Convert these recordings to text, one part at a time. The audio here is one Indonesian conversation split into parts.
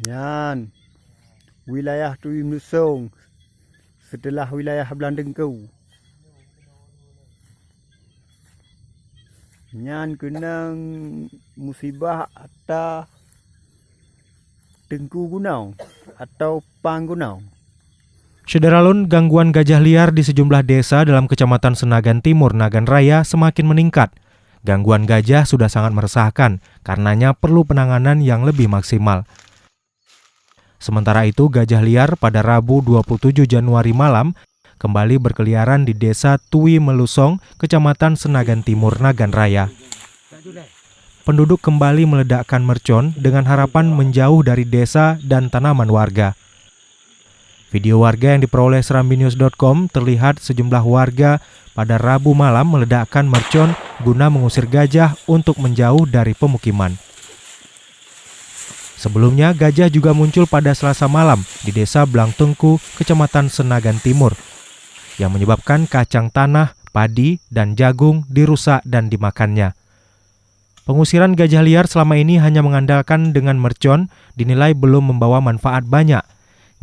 Yan, wilayah Tui Melusong setelah wilayah Belandengkau. Yan kena musibah atau Tengku Gunau atau Pang Gunau. Syederalun, gangguan gajah liar di sejumlah desa dalam Kecamatan Senagan Timur, Nagan Raya semakin meningkat. Gangguan gajah sudah sangat meresahkan, karenanya perlu penanganan yang lebih maksimal. Sementara itu, gajah liar pada Rabu 27 Januari malam kembali berkeliaran di Desa Tui Melusong, Kecamatan Senagan Timur, Nagan Raya. Penduduk kembali meledakkan mercon dengan harapan menjauh dari desa dan tanaman warga. Video warga yang diperoleh serambinews.com terlihat sejumlah warga pada Rabu malam meledakkan mercon guna mengusir gajah untuk menjauh dari pemukiman. Sebelumnya, gajah juga muncul pada Selasa malam di Desa Blangtengku, Kecamatan Senagan Timur, yang menyebabkan kacang tanah, padi, dan jagung dirusak dan dimakannya. Pengusiran gajah liar selama ini hanya mengandalkan dengan mercon dinilai belum membawa manfaat banyak.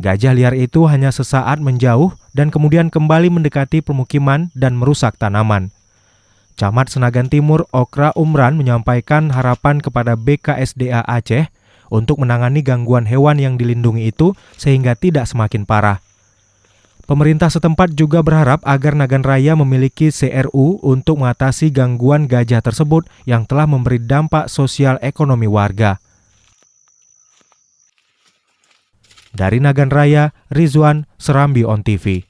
Gajah liar itu hanya sesaat menjauh dan kemudian kembali mendekati permukiman dan merusak tanaman. Camat Senagan Timur Okra Umran menyampaikan harapan kepada BKSDA Aceh untuk menangani gangguan hewan yang dilindungi itu sehingga tidak semakin parah. Pemerintah setempat juga berharap agar Nagan Raya memiliki CRU untuk mengatasi gangguan gajah tersebut yang telah memberi dampak sosial ekonomi warga. Dari Nagan Raya, Rizwan, Serambi On TV.